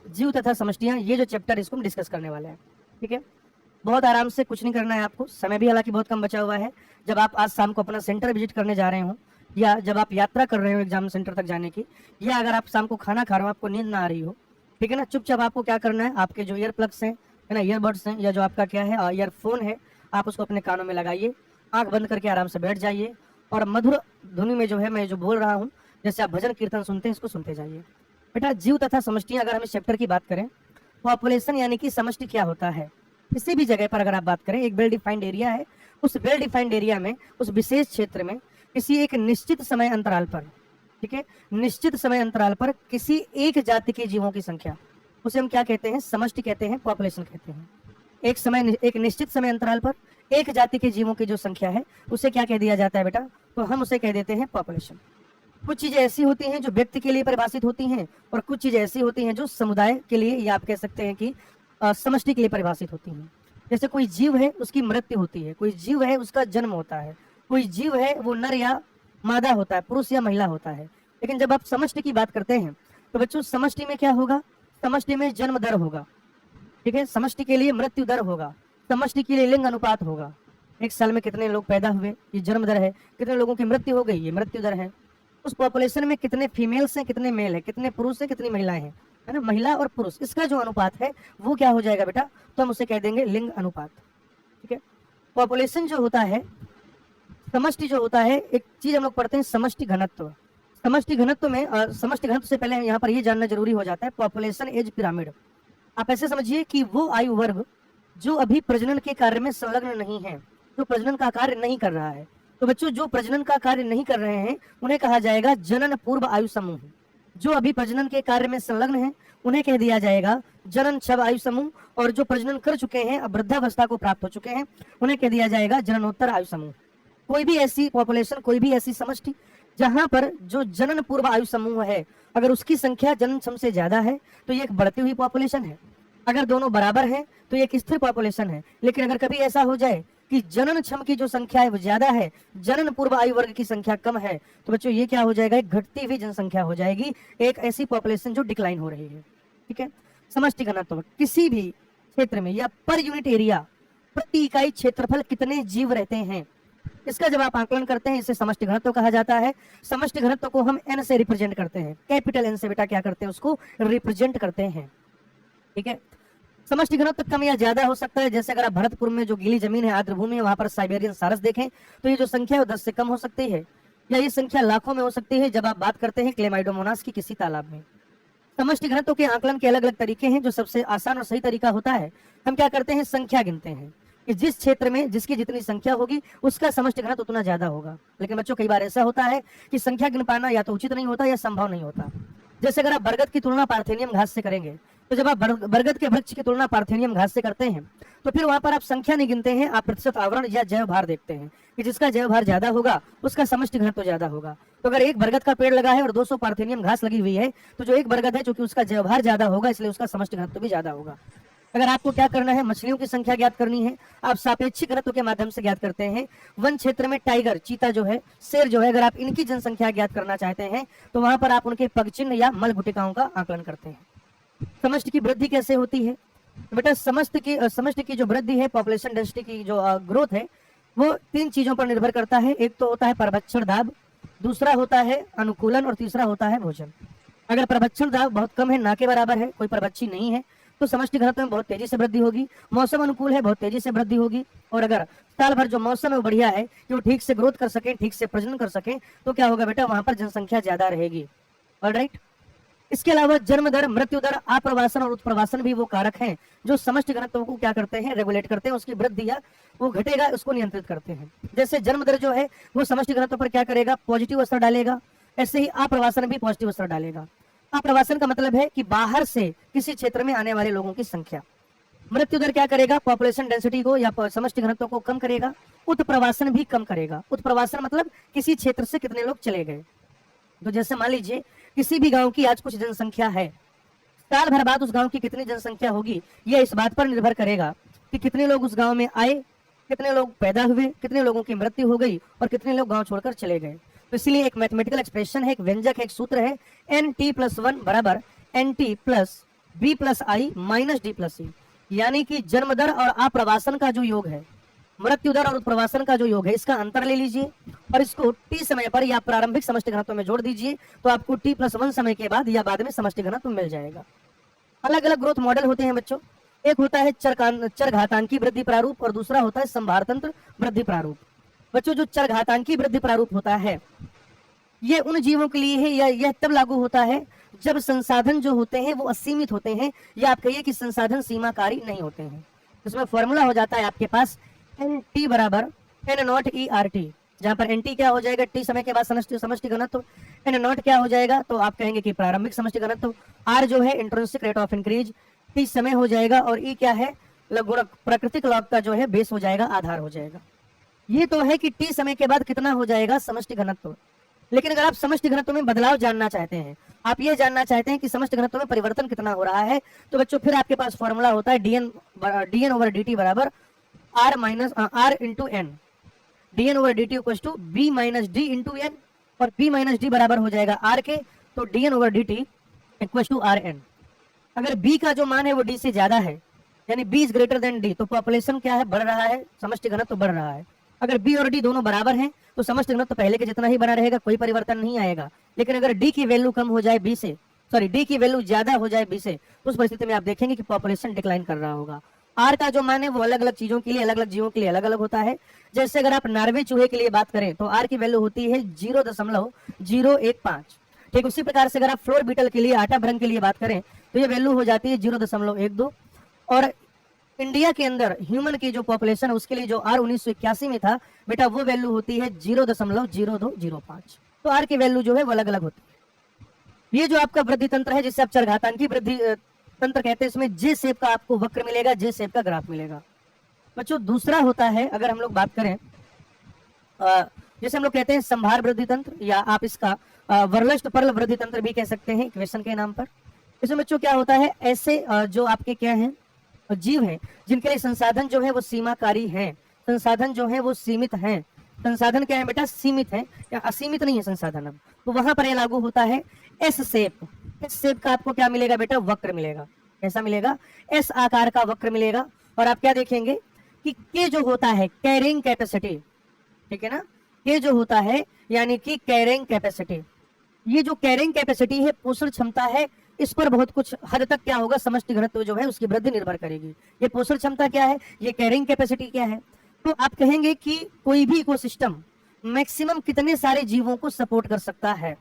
जीव तथा समष्टियां, ये जो चैप्टर इसको हम डिस्कस करने वाले हैं। ठीक है, बहुत आराम से, कुछ नहीं करना है आपको, समय भी हालांकि बहुत कम बचा हुआ है। जब आप आज शाम को अपना सेंटर विजिट करने जा रहे हो, या जब आप यात्रा कर रहे हो एग्जाम सेंटर तक जाने की, या अगर आप शाम को खाना खा रहे हो, आपको नींद ना आ रही हो, ठीक है ना, चुपचाप आपको क्या करना है, आपके जो ईयर प्लग्स हैं, है ना, ईयरबड्स हैं, या जो आपका क्या है ईयरफोन है, आप उसको अपने कानों में लगाइए, आंख बंद करके आराम से बैठ जाइए, और मधुर ध्वनि में जो है मैं जो बोल रहा हूँ, जैसे आप भजन कीर्तन सुनते हैं, इसको सुनते जाइए। बेटा, जीव तथा समष्टियां, अगर हम इस चैप्टर की बात करें, पॉपुलेशन यानी कि समष्टि क्या होता है, किसी भी जगह पर अगर आप बात करें, एक वेल डिफाइंड एरिया है, उस वेल डिफाइंड एरिया में, उस विशेष क्षेत्र में, किसी एक निश्चित समय अंतराल पर, ठीक है, निश्चित समय अंतराल पर किसी एक जाति के जीवों की संख्या, उसे हम क्या कहते हैं, समष्टि कहते हैं, पॉपुलेशन कहते हैं। एक निश्चित समय अंतराल पर एक जाति के जीवों की जो संख्या है, उसे क्या कह दिया जाता है बेटा, तो हम उसे कह देते हैं पॉपुलेशन। कुछ चीजें ऐसी होती हैं जो व्यक्ति के लिए परिभाषित होती हैं, और कुछ चीजें ऐसी होती हैं जो समुदाय के लिए, या आप कह सकते हैं कि समष्टि के लिए परिभाषित होती हैं। जैसे कोई जीव है, उसकी मृत्यु होती है, कोई जीव है, उसका जन्म होता है, कोई जीव है, वो नर या मादा होता है, पुरुष या महिला होता है। लेकिन जब आप समष्टि की बात करते हैं, तो बच्चों समष्टि में क्या होगा, समष्टि में जन्म दर होगा, ठीक है, समष्टि के लिए मृत्यु दर होगा, समष्टि के लिए लिंग अनुपात होगा, एक साल में कितने लोग पैदा हुए, ये जन्म दर है, कितने लोगों की मृत्यु हो गई, ये मृत्यु दर है। उस पॉपुलेशन में कितने फीमेल्स हैं, कितने मेल हैं, कितने पुरुष हैं, कितनी महिलाएं हैं, है ना, महिला और पुरुष, इसका जो अनुपात है वो क्या हो जाएगा बेटा, तो हम उसे कह देंगे लिंग अनुपात। ठीक है, पॉपुलेशन जो होता है, समष्टि जो होता है, एक चीज हम लोग पढ़ते हैं समष्टि घनत्व। समष्टि घनत्व में समष्टि घनत्व से पहले यहाँ पर ये जानना जरूरी हो जाता है, पॉपुलेशन एज पिरामिड। आप ऐसे समझिए कि वो आयु वर्ग जो अभी प्रजनन के कार्य में संलग्न नहीं है, जो प्रजनन का कार्य नहीं कर रहा है, तो बच्चों जो प्रजनन का कार्य नहीं कर रहे हैं उन्हें कहा जाएगा जनन पूर्व आयु समूह। जो अभी प्रजनन के कार्य में संलग्न है उन्हें कह दिया जाएगा जनन छब आयु समूह, और जो प्रजनन कर चुके हैं, अब वृद्धावस्था को प्राप्त हो चुके हैं, उन्हें कह दिया जाएगा जननोत्तर आयु समूह। कोई भी ऐसी पॉपुलेशन, कोई भी ऐसी समष्टि जहां पर जो जनन पूर्व आयु समूह है, अगर उसकी संख्या जनन क्षम से ज्यादा है तो ये एक बढ़ती हुई पॉपुलेशन है। अगर दोनों बराबर हैं तो ये एक स्थिर पॉपुलेशन है। लेकिन अगर कभी ऐसा हो जाए कि जनन क्षम की जो संख्या है वो ज्यादा है, जनन पूर्व आयु वर्ग की संख्या कम है, तो बच्चों ये क्या हो जाएगा, एक घटती हुई जनसंख्या हो जाएगी, एक ऐसी पॉपुलेशन जो डिक्लाइन हो रही है। ठीक है, समष्टि घनत्व किसी भी क्षेत्र में या पर यूनिट एरिया, प्रति इकाई क्षेत्रफल कितने जीव रहते हैं, इसका जब आप आकलन करते हैं, इसे समष्टि घनत्व कहा जाता है। समष्टि घनत्व को हम एन से रिप्रेजेंट करते हैं, कैपिटल एन से बेटा क्या करते हैं, उसको रिप्रेजेंट करते हैं। ठीक है, समष्टि घनत्व कम या ज्यादा हो सकता है। जैसे अगर आप भरतपुर में जो गीली जमीन है, आर्द्र भूमि है, वहां पर साइबेरियन सारस देखें तो ये जो संख्या है वो 10 से कम हो सकती है, या ये संख्या लाखों में हो सकती है जब आप बात करते हैं क्लेमाइडोमोनास की किसी तालाब में। समष्टि घनत्व के आकलन के अलग अलग तरीके हैं। जो सबसे आसान और सही तरीका होता है, हम क्या करते हैं, संख्या गिनते हैं कि जिस क्षेत्र में जिसकी जितनी संख्या होगी उसका समष्टि घनत्व उतना ज्यादा होगा। लेकिन बच्चों कई बार ऐसा होता है कि संख्या गिन पाना या तो उचित नहीं होता या संभव नहीं होता। जैसे अगर आप बरगद की तुलना पार्थेनियम घास से करेंगे, तो जब आप बरगद के वृक्ष की तुलना पार्थेनियम घास से करते हैं तो फिर वहां पर आप संख्या नहीं गिनते हैं, आप प्रतिशत आवरण या जैव भार देखते हैं कि जिसका जैव भार ज्यादा होगा उसका समष्टि घनत्व ज्यादा होगा। तो अगर एक बरगद का पेड़ लगा है और 200 पार्थेनियम घास लगी हुई है, तो जो एक बरगद है चूंकि उसका जैव भार ज्यादा होगा इसलिए उसका समष्टि घनत्व भी ज्यादा होगा। अगर आपको क्या करना है, मछलियों की संख्या ज्ञात करनी है, आप सापेक्षिक घनत्व के माध्यम से ज्ञात करते हैं। वन क्षेत्र में टाइगर, चीता जो है, शेर जो है, अगर आप इनकी जनसंख्या ज्ञात करना चाहते हैं तो वहां पर आप उनके पगचिन्ह या मल गुटिकाओं का आकलन करते हैं। समष्टि की वृद्धि कैसे होती है बेटा, समष्टि की जो वृद्धि है, पॉपुलेशन डेंसिटी की जो ग्रोथ है, वो 3 चीजों पर निर्भर करता है। एक तो होता है परभक्षण दाब, दूसरा होता है अनुकूलन, और तीसरा होता है भोजन। अगर परभक्षण दाब बहुत कम है, ना के बराबर है, कोई परभक्षी नहीं है, तो समष्टि घनत्व में बहुत तेजी से वृद्धि होगी। मौसम अनुकूल है, बहुत तेजी से वृद्धि होगी। और अगर साल भर जो मौसम है वो बढ़िया है कि वो ठीक से ग्रोथ कर सके, ठीक से प्रजनन कर सके, तो क्या होगा बेटा, वहां पर जनसंख्या ज्यादा रहेगी। ऑलराइट, इसके अलावा जन्म दर, मृत्यु दर, आप्रवासन और उत्प्रवासन भी वो कारक हैं जो समष्टि घनत्व को क्या करते हैं, रेगुलेट करते हैं, उसकी वृद्धि या वो घटेगा उसको नियंत्रित करते हैं। जैसे जन्म दर जो है वो समष्टि घनत्व पर क्या करेगा, पॉजिटिव असर डालेगा, ऐसे ही आप्रवासन भी पॉजिटिव असर डालेगा। आप्रवासन का मतलब है कि बाहर से किसी क्षेत्र में आने वाले लोगों की संख्या। मृत्यु दर क्या करेगा, पॉपुलेशन डेंसिटी को या समष्टि घनत्व को कम करेगा। उत्प्रवासन भी कम करेगा। उत्प्रवासन मतलब किसी क्षेत्र से कितने लोग चले गए। तो जैसे मान लीजिए किसी भी गांव की आज कुछ जनसंख्या है, साल भर बाद उस गांव की कितनी जनसंख्या होगी, यह इस बात पर निर्भर करेगा कि कितने लोग उस गांव में आए, कितने लोग पैदा हुए, कितने लोगों की मृत्यु हो गई और कितने लोग गांव छोड़कर चले गए। तो इसलिए एक मैथमेटिकल एक्सप्रेशन है, एक व्यंजक है, एक सूत्र है, NT+1 बराबर NT+ बी प्लस आई माइनस डी प्लस सी, यानी कि जन्म दर और आप्रवासन का जो योग है, मृत्यु दर और उत्प्रवासन का जो योग है, इसका अंतर ले लीजिए और इसको टी समय पर या प्रारंभिक समष्टि घनत्व में जोड़ दीजिए, तो आपको t+1 समय के बाद या बाद में समष्टि घनत्व मिल जाएगा। अलग अलग ग्रोथ मॉडल होते हैं बच्चों, एक होता है चरघातांकी वृद्धि प्रारूप और दूसरा होता है संभार तंत्र वृद्धि प्रारूप। बच्चों जो चरघातांकी वृद्धि प्रारूप होता है ये उन जीवों के लिए है, या यह तब लागू होता है जब संसाधन जो होते हैं वो असीमित होते हैं, या आप कहिए कि संसाधन सीमाकारी नहीं होते हैं। इसमें फॉर्मूला हो जाता है आपके पास NT बराबर N0 ERT, जहां पर NT क्या हो जाएगा, T समय के बाद समष्टि घनत्व, N0 क्या हो जाएगा, तो आप कहेंगे कि प्रारंभिक समष्टि घनत्व, R जो है intrinsic rate of increase, T समय हो जाएगा, और E क्या है, प्राकृतिक लॉग का जो है बेस हो जाएगा, आधार हो जाएगा। ये तो है कि T समय के बाद कितना हो जाएगा समष्टि घनत्व। लेकिन अगर आप समष्टि घनत्व में बदलाव जानना चाहते हैं, आप ये जानना चाहते हैं कि समष्टि घनत्व में परिवर्तन कितना हो रहा है, तो बच्चों फिर आपके पास फॉर्मूला होता है dn ओवर dt बराबर r into n, dn over dt equals to b minus d into n, और b माइनस डी बराबर हो जाएगा r के, तो dn over dt equals to rn। अगर b का जो मान है वो d से ज्यादा है, यानी b is greater than d, तो पॉपुलेशन क्या है, बढ़ रहा है, समष्टि घनत्व बढ़ रहा है। अगर b और d दोनों बराबर हैं तो समष्टि घनत्व पहले के जितना ही बना रहेगा, कोई परिवर्तन नहीं आएगा। लेकिन अगर d की वैल्यू कम हो जाए b से, सॉरी d की वैल्यू ज्यादा हो जाए b से, उस परिस्थिति में आप देखेंगे कि पॉपुलेशन डिक्लाइन कर रहा होगा। r का जो मान है वो अलग अलग चीजों के लिए, अलग अलग जीवों के लिए अलग अलग होता है। जैसे अगर आप नॉर्वे चूहे के लिए बात करें तो r की वैल्यू होती है 0.015। ठीक उसी प्रकार से अगर आप फ्लोर बीटल के लिए, आटा भ्रंग के लिए बात करें तो ये वैल्यू हो जाती है 0.12। और इंडिया के अंदर ह्यूमन की जो पॉपुलेशन है उसके लिए जो R 1981 में था बेटा, वो वैल्यू होती है 0.0205। तो R की वैल्यू जो है वो अलग अलग होती है। ये जो आपका वृद्धि तंत्र है जिसे आप चरघातांकी वृद्धि तंत्र कहते हैं, इसमें जे शेप का आपको वक्र मिलेगा, जे शेप का ग्राफ मिलेगा। बच्चों दूसरा होता है, अगर हम लोग बात करें जैसे हम लोग कहते हैं संभार वृद्धि तंत्र, या आप इसका वर्लस्ट पर्ल वृद्धि तंत्र भी कह सकते हैं इक्वेशन के नाम पर। इसमें बच्चों क्या होता है, ऐसे जो आपके क्या हैं जीव हैं जिनके लिए संसाधन जो है वो सीमाकारी है, संसाधन जो है वो सीमित है। संसाधन क्या है बेटा, सीमित है, या असीमित नहीं है संसाधन। अब तो वहां पर यह लागू होता है एस शेप। इस शेप का आपको क्या मिलेगा बेटा, वक्र मिलेगा। कैसा मिलेगा, एस आकार का वक्र मिलेगा। और आप क्या देखेंगे कि के जो होता है कैरिंग कैपेसिटी, ठीक है ना, के जो होता है यानी कि कैरिंग कैपेसिटी, ये जो कैरिंग कैपेसिटी है, पोषण क्षमता है, इस पर बहुत कुछ हद तक क्या होगा, समष्टि घनत्व जो है उसकी वृद्धि निर्भर करेगी। ये पोषण क्षमता क्या है, ये कैरिंग कैपेसिटी क्या है। तो आप कहेंगे कि कोई भी इकोसिस्टम मैक्सिमम कितने सारे जीवों को सपोर्ट कर सकता है,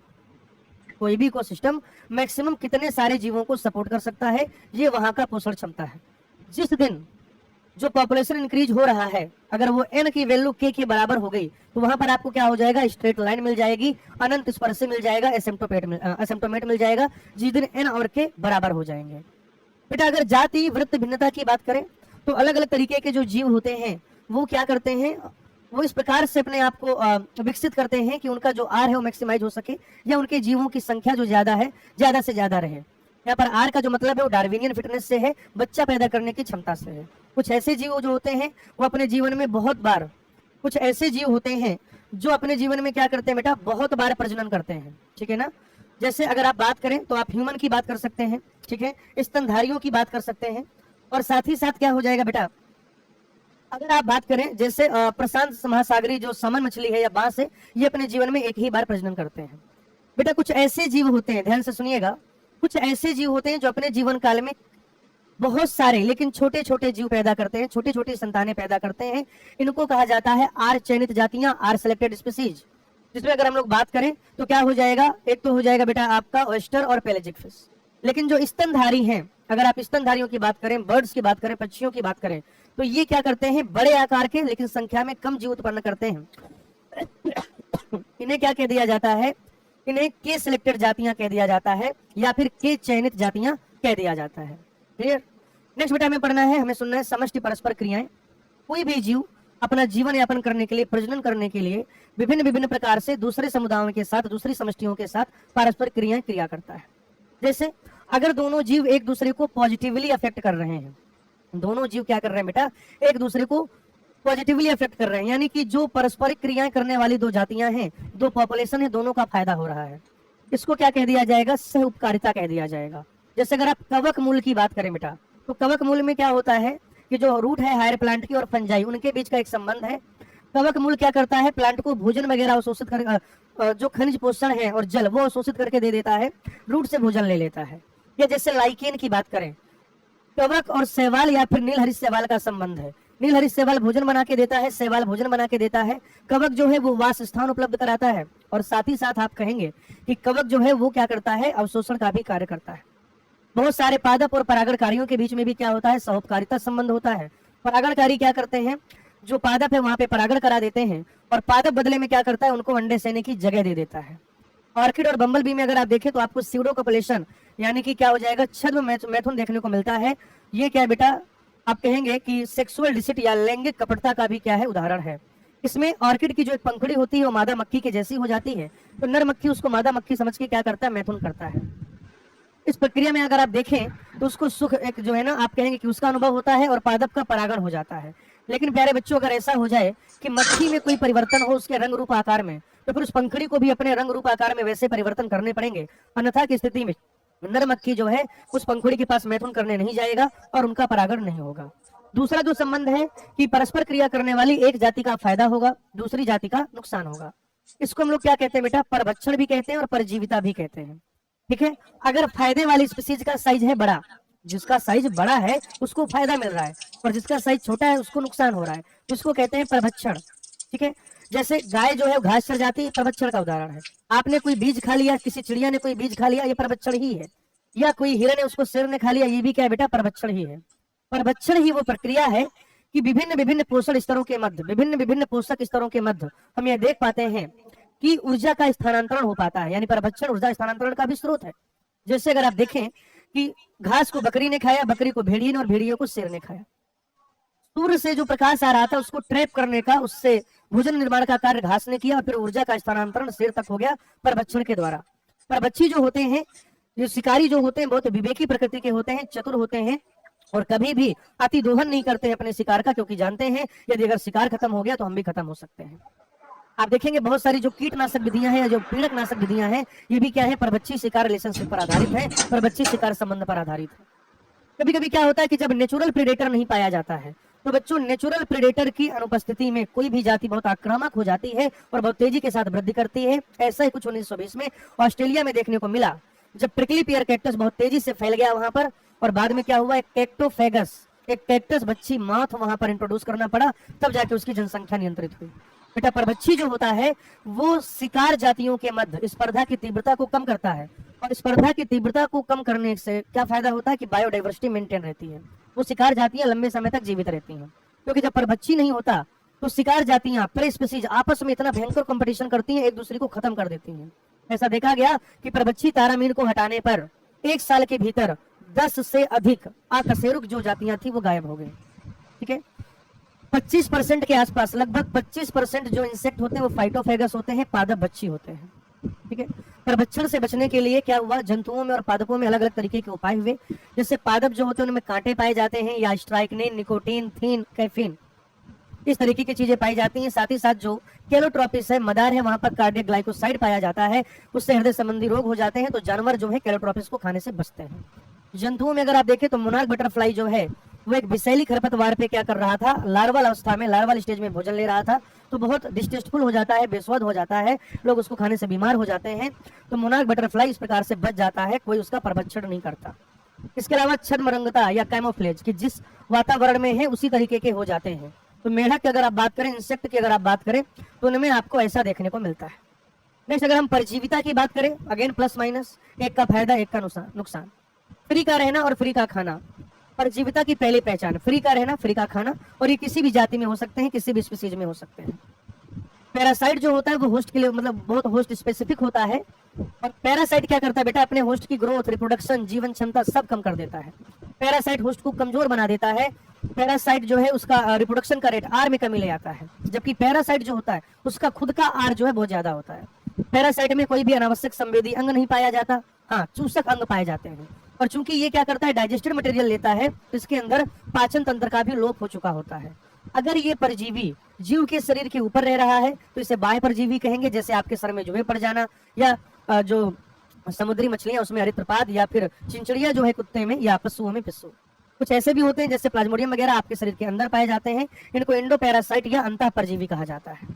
कोई भी इकोसिस्टम मैक्सिमम कितने सारे जीवों को सपोर्ट कर सकता है, ये वहां का पोषण क्षमता है। जिस दिन जो पॉपुलेशन इंक्रीज हो रहा है, अगर वो n की वैल्यू k के बराबर हो गई तो वहां पर आपको क्या हो जाएगा, स्ट्रेट लाइन मिल जाएगी, अनंत स्पर्शी मिल जाएगा, एसिम्प्टोमेट मिल जाएगा, जिस दिन n और k बराबर हो जाएंगे। बेटा अगर जाति वृत्त भिन्नता की बात करें तो अलग अलग तरीके के जो जीव होते हैं वो क्या करते हैं, वो इस प्रकार से अपने आप को विकसित करते हैं कि उनका जो आर है वो मैक्सिमाइज हो सके, या उनके जीवों की संख्या जो ज्यादा है ज्यादा से ज्यादा रहे। यहाँ पर आर का जो मतलब है वो डार्विनियन फिटनेस से है, बच्चा पैदा करने की क्षमता से है। कुछ ऐसे जीव जो होते हैं वो अपने जीवन में बहुत बार, कुछ ऐसे जीव होते हैं जो अपने जीवन में क्या करते हैं बेटा, बहुत बार प्रजनन करते हैं, ठीक है ना। जैसे अगर आप बात करें तो आप ह्यूमन की बात कर सकते हैं, ठीक है, स्तनधारियों की बात कर सकते हैं, और साथ ही साथ क्या हो जाएगा बेटा, अगर आप बात करें जैसे प्रशांत महासागरी जो समन मछली है या बांस है, ये अपने जीवन में एक ही बार प्रजनन करते हैं। बेटा कुछ ऐसे जीव होते हैं, ध्यान से सुनिएगा, कुछ ऐसे जीव होते हैं जो अपने जीवन काल में बहुत सारे लेकिन छोटे छोटे जीव पैदा करते हैं, छोटी छोटी संतानें पैदा करते हैं। इनको कहा जाता है आर चयनित जातियां, आर सेलेक्टेड स्पीसीज। जिसमें अगर हम लोग बात करें तो क्या हो जाएगा, एक तो हो जाएगा बेटा आपका ऑयस्टर और पेलेजिक फिश। लेकिन जो स्तनधारी हैं, अगर आप स्तनधारियों की बात करें, बर्ड्स की बात करें, पक्षियों की बात करें, तो ये क्या करते हैं, बड़े आकार के लेकिन संख्या में कम जीव उत्पन्न करते हैं। इन्हें क्या कह दिया जाता है, इन्हें के सिलेक्टेड जातियां कह दिया जाता है, या फिर के चयनित जातियां कह दिया जाता है। क्लियर। नेक्स्ट बेटा हमें पढ़ना है, हमें सुनना है समष्टि परस्पर क्रियाएं। कोई भी जीव अपना जीवन यापन करने के लिए, प्रजनन करने के लिए विभिन्न विभिन्न प्रकार से दूसरे समुदायों के साथ, दूसरी समष्टियों के साथ पारस्पर क्रियाएं क्रिया करता है। जैसे अगर दोनों जीव एक दूसरे को पॉजिटिवली अफेक्ट कर रहे हैं, दोनों जीव क्या कर रहे हैं बेटा, एक दूसरे को पॉजिटिवली अफेक्ट कर रहे हैं, यानी कि जो पारस्परिक क्रियाएं करने वाली दो जातियां हैं, दो पॉपुलेशन है, दोनों का फायदा हो रहा है, इसको क्या कह दिया जाएगा, सह उपकारिता कह दिया जाएगा। जैसे अगर आप कवक मूल की बात करें बेटा, तो कवक मूल में क्या होता है कि जो रूट है हायर प्लांट की और फंजाई, उनके बीच का एक संबंध है। कवक मूल क्या करता है, प्लांट को भोजन वगैरह अवशोषित कर, जो खनिज पोषण है और जल वो अवशोषित करके दे देता है, रूट से भोजन ले लेता है। या जैसे लाइकेन की बात करें, कवक और शैवाल या फिर नील हरित शैवाल का संबंध है। नील हरित शैवाल भोजन बना के देता है, शैवाल भोजन बना के देता है। कवक जो है वो वास स्थान उपलब्ध कराता है, और साथ ही साथ आप कहेंगे कि कवक जो है वो क्या करता है, अवशोषण का भी कार्य करता है। बहुत सारे पादप और परागणकारियों के बीच में भी क्या होता है, सहोपकारिता संबंध होता है। परागणकारी क्या करते हैं, जो पादप है वहां पे परागण करा देते हैं, और पादप बदले में क्या करता है, उनको अंडे सेने की जगह दे देता है। ऑर्किड और बम्बल बी में अगर आप देखें तो आपको स्यूडो कॉपुलेशन यानी कि क्या हो जाएगा, छद्म मैथुन देखने को मिलता है। ये क्या है बेटा, आप कहेंगे कि सेक्सुअल डिसिट या लैंगिक कपटता का भी क्या है, उदाहरण है। इसमें ऑर्किड की जो एक पंखुड़ी होती है वो मादा मक्खी के जैसी हो जाती है, तो नर मक्खी उसको मादा मक्खी समझ के क्या करता है, मैथुन करता है। इस प्रक्रिया में अगर आप देखें तो उसको सुख एक जो है ना, आप कहेंगे कि उसका अनुभव होता है और पादप का परागण हो जाता है। लेकिन प्यारे बच्चों, अगर ऐसा हो जाए कि मक्खी में कोई परिवर्तन हो उसके रंग रूप आकार में, तो फिर उस पंखुड़ी को भी अपने रंग रूप आकार में वैसे परिवर्तन करने पड़ेंगे, अन्यथा की स्थिति में नर मक्खी जो है उस पंखुड़ी के पास मैथुन करने नहीं जाएगा और उनका परागण नहीं होगा। दूसरा जो संबंध है कि परस्पर क्रिया करने वाली एक जाति का फायदा होगा, दूसरी जाति का नुकसान होगा। इसको हम लोग क्या कहते हैं बेटा, परभक्षण भी कहते हैं और परजीविता भी कहते हैं। ठीक है, अगर फायदे वाली स्पीसीज का साइज है बड़ा, जिसका साइज बड़ा है उसको फायदा मिल रहा है, और जिसका साइज छोटा है उसको नुकसान हो रहा है, तो इसको कहते हैं परभक्षण। ठीक है, जैसे गाय जो है घास चर जाती है, परभक्षण का उदाहरण है। आपने कोई बीज खा लिया, किसी चिड़िया ने कोई बीज खा लिया, ये परभक्षण ही है। या कोई हिरण है उसको शेर ने खा लिया, ये भी क्या है बेटा, परभक्षण ही है। परभक्षण ही वो प्रक्रिया है कि विभिन्न विभिन्न पोषण स्तरों के मध्य, विभिन्न विभिन्न पोषक स्तरों के मध्य हम ये देख पाते हैं कि ऊर्जा का स्थानांतरण हो पाता है, यानी परभक्षण ऊर्जा स्थानांतरण का भी स्रोत है। जैसे अगर आप देखें कि घास को बकरी ने खाया, बकरी को भेड़िए ने, और भेड़िए को शेर ने खाया। सूर्य से जो प्रकाश आ रहा था उसको ट्रैप करने का, उससे भोजन निर्माण का कार्य घास ने किया, और फिर ऊर्जा का स्थानांतरण शेर तक हो गया परभक्षण के द्वारा। परभक्षी जो होते हैं, जो शिकारी जो होते हैं, बहुत विवेकी प्रकृति के होते हैं, चतुर होते हैं, और कभी भी अति दोहन नहीं करते हैं अपने शिकार का, क्योंकि जानते हैं यदि अगर शिकार खत्म हो गया तो हम भी खत्म हो सकते हैं। आप देखेंगे बहुत सारी जो कीटनाशक विधियां हैं या जो पीड़क नाशक विधियां हैं, ये भी क्या है, परभक्षी शिकार रिलेशनशिप पर आधारित है, परभक्षी शिकार संबंध पर आधारित है। कभी कभी क्या होता है कि जब नेचुरल प्रेडेटर नहीं पाया जाता है, तो बच्चों नेचुरल प्रेडेटर की अनुपस्थिति में कोई भी जाति बहुत आक्रामक हो जाती है और बहुत तेजी के साथ वृद्धि करती है। ऐसा ही कुछ 1920 में ऑस्ट्रेलिया में देखने को मिला, जब प्रिकली पियर कैक्टस बहुत तेजी से फैल गया वहां पर, और बाद में क्या हुआ, एक कैक्टोफेगस, एक कैक्टस बच्ची माथ वहां पर इंट्रोड्यूस करना पड़ा, तब जाके उसकी जनसंख्या नियंत्रित हुई। बेटा परभक्षी जो होता है वो शिकार जातियों के मध्य स्पर्धा की तीव्रता को कम करता है, और स्पर्धा की तीव्रता को कम करने से क्या फायदा होता है कि बायोडाइवर्सिटी मेंटेन रहती है, वो शिकार जातियां लंबे समय तक जीवित रहती हैं। क्योंकि जब परभक्षी नहीं होता तो शिकार जातियां प्रे स्पीसीज आपस में इतना भयंकर कंपटीशन करती हैं, एक दूसरे को खत्म कर देती हैं। ऐसा देखा गया कि परभक्षी तारामीन को हटाने पर 1 साल के भीतर 10 से अधिक अकशेरुक जो जातियां थी वो गायब हो गई। ठीक है, 25% के आसपास, लगभग 25% जो इंसेक्ट होते हैं वो फाइटोफेगस होते हैं, पादप बच्ची होते हैं। ठीक है, परभक्षण से बचने के लिए क्या हुआ, जंतुओं में और पादपों में अलग अलग तरीके के उपाय हुए। जैसे पादप जो होते हैं उनमें कांटे पाए जाते हैं, या स्ट्राइकनिन, निकोटीन, थीन, कैफीन, इस तरीके की चीजें पाई जाती हैं। साथ ही साथ जो कैलोट्रोपिस है, मदार है, वहां पर कार्डियक ग्लाइकोसाइड पाया जाता है, उससे हृदय संबंधी रोग हो जाते हैं, तो जानवर जो है कैलोट्रोपिस को खाने से बचते हैं। जंतुओं में अगर आप देखें तो मोनार्क बटरफ्लाई जो है वो एक विषैली खरपतवार पे क्या कर रहा था, लार्वल अवस्था में, लार्वल स्टेज में भोजन ले रहा था, तो बहुत डिस्टेस्टफुल हो जाता है, बेस्वाद हो जाता है, लोग उसको खाने से बीमार हो जाते हैं। तो मोनार्क बटरफ्लाई इस प्रकार से बच जाता है, कोई उसका परभक्षण नहीं करता। इसके अलावा छद्मरंगता या कैमोफ्लेज कि जिस वातावरण में है उसी तरीके के हो जाते हैं। तो मेढक की अगर आप बात करें, इंसेक्ट की अगर आप बात करें, तो उनमें आपको ऐसा देखने को मिलता है। नेक्स्ट अगर हम परजीविता की बात करें, अगेन प्लस माइनस, एक का फायदा एक का नुकसान। फ्री का रहना और फ्री का खाना, परजीविता की पहली पहचान, फ्री का रहना, फ्री का खाना, और ये किसी भी जाति में हो सकते हैं, किसी भी स्पीसीज में हो सकते हैं। पैरासाइट जो होता है वो होस्ट के लिए मतलब बहुत होस्ट स्पेसिफिक होता है, और पैरासाइट क्या करता है बेटा, अपने होस्ट की ग्रोथ, रिप्रोडक्शन, जीवन क्षमता सब कम कर देता है। पैरासाइट होस्ट को कमजोर बना देता है। पैरासाइट जो है उसका रिप्रोडक्शन का रेट आर में कमी ले आता है, जबकि पैरासाइट जो होता है उसका खुद का आर जो है बहुत ज्यादा होता है। पैरासाइट में कोई भी अनावश्यक संवेदी अंग नहीं पाया जाता, हाँ चूसक अंग पाए जाते हैं। और चूंकि ये क्या करता है, डाइजेस्टेड मटेरियल लेता है, तो इसके अंदर पाचन तंत्र का भी लोप हो चुका होता है। अगर ये परजीवी जीव के शरीर के ऊपर रह रहा है तो इसे बाह्य परजीवी कहेंगे, जैसे आपके सर में जुए पड़ जाना, या जो समुद्री मछलियां, उसमें हरितृपाद या फिर चिंचड़िया जो है कुत्ते में या पशुओं में पिस्सू। कुछ ऐसे भी होते हैं जैसे प्लाज्मोडियम वगैरह आपके शरीर के अंदर पाए जाते हैं, इनको एंडो पैरासाइट या अंतः परजीवी कहा जाता है।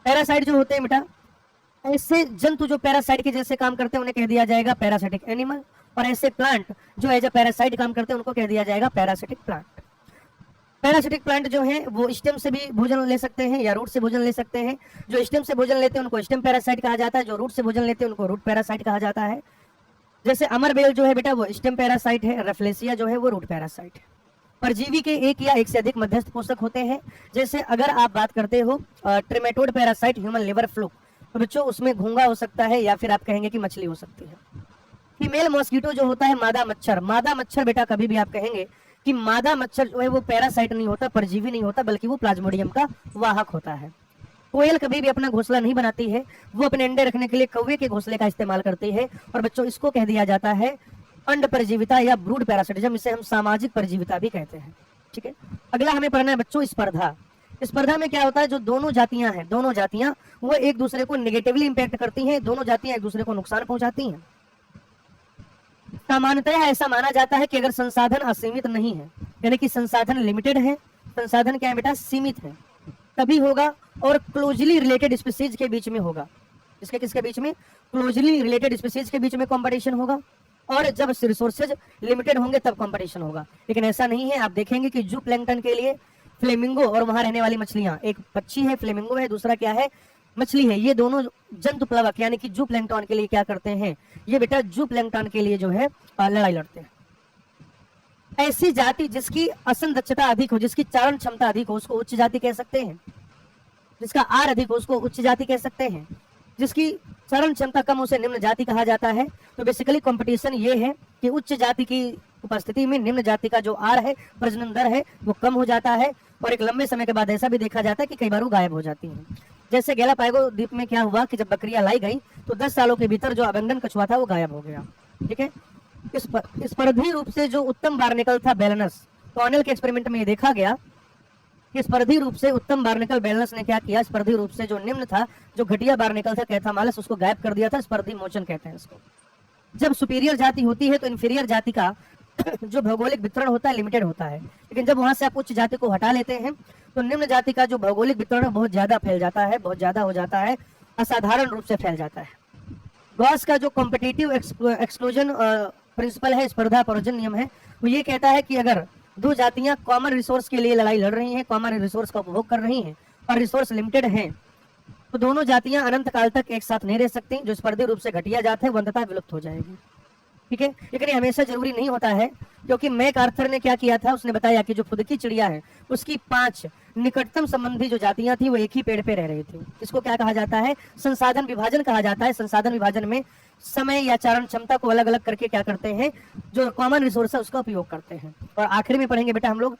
पैरासाइट जो होते हैं बेटा, ऐसे जंतु जो पैरासाइट के जैसे काम करते हैं उन्हें कह दिया जाएगा पैरासिटिक एनिमल, और ऐसे प्लांट जो एज ए पैरासाइट काम करते हैं उनको कह दिया जाएगा पैरासिटिक प्लांट। पैरासिटिक प्लांट जो है वो स्टेम से भी भोजन ले सकते हैं या रूट से भोजन ले सकते हैं। जो स्टेम से भोजन लेते हैं उनको स्टेम पैरासाइट कहा जाता है, जो रूट से भोजन लेते हैं उनको रूट पैरासाइट कहा जाता है। जैसे अमरबेल जो है बेटा वो स्टेम पैरासाइट है, रफलेसिया जो है वो रूट पैरासाइट है। परजीवी के एक या एक से अधिक मध्यस्थ पोषक होते हैं। जैसे अगर आप बात करते हो ट्रिमेटोड पैरासाइट ह्यूमन लिवर फ्लूक, तो बच्चों उसमें घोंघा हो सकता है या फिर आप कहेंगे कि मछली हो सकती है। फीमेल मॉस्किटो जो होता है मादा मच्छर, मादा मच्छर बेटा कभी भी आप कहेंगे कि मादा मच्छर जो है वो पैरासाइट नहीं होता, परजीवी नहीं होता, बल्कि वो प्लाज्मोडियम का वाहक होता है। कोयल कभी भी अपना घोंसला नहीं बनाती है, वो अपने अंडे रखने के लिए कौवे के घोंसले का इस्तेमाल करती है। और बच्चों इसको कह दिया जाता है अंड परजीविता या ब्रूड पैरासिटिज्म, इसे हम सामाजिक परजीविता भी कहते हैं। ठीक है, अगला हमें पढ़ना है बच्चों स्पर्धा। स्पर्धा में क्या होता है, जो दोनों जातियां हैं, दोनों जातियां वो एक दूसरे को नेगेटिवली इंपैक्ट करती हैं, दोनों जातियां एक दूसरे को नुकसान पहुंचाती हैं। सामान्यतः ऐसा माना जाता है कि अगर संसाधन असीमित नहीं है, यानी कि संसाधन लिमिटेड है, संसाधन क्या है बेटा, सीमित है, तभी होगा और क्लोजली रिलेटेड स्पीसीज के बीच में होगा। इसके किसके बीच में, क्लोजली रिलेटेड स्पीसीज के बीच में कंपटीशन होगा, और जब रिसोर्सेज लिमिटेड होंगे तब कंपटीशन होगा। लेकिन ऐसा नहीं है, आप देखेंगे कि जू प्लैंकटन के लिए फ्लेमिंगो और वहां रहने वाली मछलियां, एक पक्षी है फ्लेमिंगो है, दूसरा क्या है मछली है, ये दोनों जंतु प्लवक यानी कि जू प्लैंकटन के लिए क्या करते हैं, ये बेटा जू प्लैंकटन के लिए जो है लड़ाई लड़ते हैं। ऐसी जाति जिसकी आसन दक्षता अधिक हो, जिसकी चारण क्षमता अधिक हो, उसको उच्च जाति कह सकते हैं। जिसका आर अधिक हो उसको उच्च जाति कह सकते हैं। जिसकी चरण क्षमता कम उसे निम्न जाति कहा जाता है। तो बेसिकली कंपटीशन ये है कि उच्च जाति की उपस्थिति में निम्न जाति का जो आर है, प्रजनन दर है, वो कम हो जाता है, और एक लंबे समय के बाद ऐसा भी देखा जाता है कि कई बार वो गायब हो जाती हैं। जैसे गैलापागो द्वीप में क्या हुआ कि जब बकरियां लाई गई तो 10 सालों के भीतर जो अबंडन कछुआ था वो गायब हो गया। ठीक है, स्पर्धी रूप से जो उत्तम बार्नेकल था बेलनस, कॉर्नेल के एक्सपेरिमेंट में ये देखा गया कि स्पर्धी रूप से उत्तम बार्नेकल बेलनस ने क्या किया, स्पर्धी रूप से जो निम्न था, जो घटिया बार्नेकल था कैथामालस, उसको गायब कर दिया था। स्पर्धी मोचन कहते हैं इसको। जब सुपीरियर जाति होती है तो इन्फीरियर जाति का जो भौगोलिक वितरण होता है लिमिटेड होता है, लेकिन जब वहां से आप उच्च जाति को हटा लेते हैं तो निम्न जाति का जो भौगोलिक वितरण बहुत ज्यादा फैल जाता है, बहुत ज्यादा हो जाता है, असाधारण रूप से फैल जाता है। गॉस का जो कॉम्पिटिटिव एक्सक्लूजन प्रिंसिपल है, स्पर्धा प्रयोजन नियम है, वो ये कहता है कि अगर दो जातियां कॉमन रिसोर्स के लिए लड़ाई लड़ रही हैं, कॉमन रिसोर्स का उपभोग कर रही हैं और रिसोर्स लिमिटेड हैं, तो दोनों जातियां अनंत काल तक एक साथ नहीं रह सकती। जो स्पर्धी रूप से घटिया जात है वो अंततः विलुप्त हो जाएगी। ठीक है, लेकिन ये हमेशा जरूरी नहीं होता है, क्योंकि मैक आर्थर ने क्या किया था, उसने बताया कि जो फुदकी चिड़िया है उसकी 5 निकटतम संबंधी जो जातियां थी वो एक ही पेड़ पे रह रही थी। इसको क्या कहा जाता है, संसाधन विभाजन कहा जाता है। संसाधन विभाजन में समय या चारण क्षमता को अलग अलग करके क्या करते हैं, जो कॉमन रिसोर्स है उसका उपयोग करते हैं। और आखिर में पढ़ेंगे बेटा हम लोग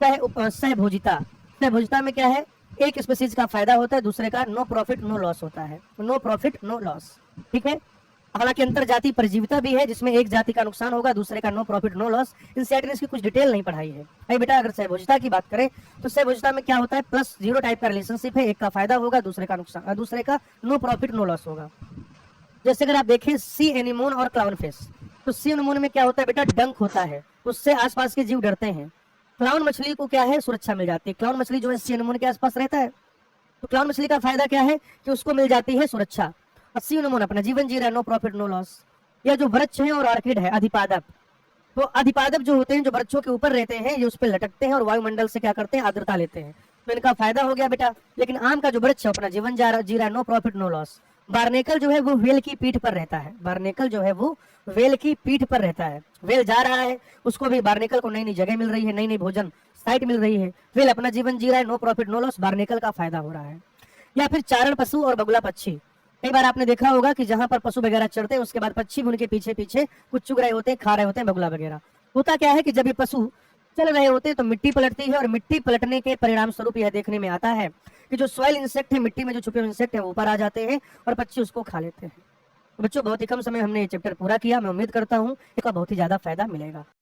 सहभोजिता। सहभोजिता में क्या है, एक स्पीसीज का फायदा होता है, दूसरे का नो प्रॉफिट नो लॉस होता है, नो प्रॉफिट नो लॉस। ठीक है, हालांकि अंतर जाति परजीविता भी है जिसमें एक जाति का नुकसान होगा, दूसरे का नो प्रॉफिट नो लॉस। इनसेट ने इसकी कुछ डिटेल नहीं पढ़ाई है। भाई बेटा अगर सहभोजिता की बात करें तो सहभोजिता में क्या होता है, +0 टाइप का रिलेशनशिप है, एक का फायदा होगा, दूसरे का नुकसान, दूसरे का नो प्रॉफिट नो लॉस होगा। जैसे अगर आप देखें सी एनीमोन और क्लाउन फिश, तो सी एनीमोन में क्या होता है बेटा, डंक होता है, उससे आसपास के जीव डरते हैं। क्लाउन मछली को क्या है, सुरक्षा मिल जाती है। क्लाउन मछली जो है सी एनीमोन के आसपास रहता है, तो क्लाउन मछली का फायदा क्या है कि उसको मिल जाती है सुरक्षा, और सी एनीमोन अपना जीवन जी रहा है, नो प्रॉफिट नो लॉस। या जो वृक्ष है और ऑर्किड है अधिपादप, तो अधिपादप जो होते हैं जो वृक्षों के ऊपर रहते हैं, ये उस पर लटकते हैं और वायुमंडल से क्या करते हैं, आर्द्रता लेते हैं, तो इनका फायदा हो गया बेटा। लेकिन आम का जो वृक्ष है अपना जीवन जी रहा है, no profit no loss. Barnacle जो है वो वेल की पीठ पर रहता है, बार्नेकल जो है वो वेल की पीठ पर रहता है। वेल जा रहा है, उसको भी बार्नेकल को नई नई जगह मिल रही है, नई नई भोजन साइट मिल रही है, वेल अपना जीवन जी रहा है, no profit no loss, barnacle का फायदा हो रहा है। या फिर चारण पशु और बगुला पक्षी, कई बार आपने देखा होगा कि जहां पर पशु वगैरह चढ़ते हैं उसके बाद पक्षी भी उनके पीछे पीछे कुछ चुग रहे होते हैं, खा रहे होते हैं, बगुला वगैरह। होता क्या है कि जब ये पशु चल रहे होते हैं तो मिट्टी पलटती है, और मिट्टी पलटने के परिणाम स्वरूप यह देखने में आता है कि जो सॉइल इंसेक्ट है, मिट्टी में जो छुपे हुए इंसेक्ट है वो ऊपर आ जाते हैं और पक्षी उसको खा लेते हैं। तो बच्चों बहुत ही कम समय हमने ये चैप्टर पूरा किया। मैं उम्मीद करता हूँ इसका बहुत ही ज्यादा फायदा मिलेगा।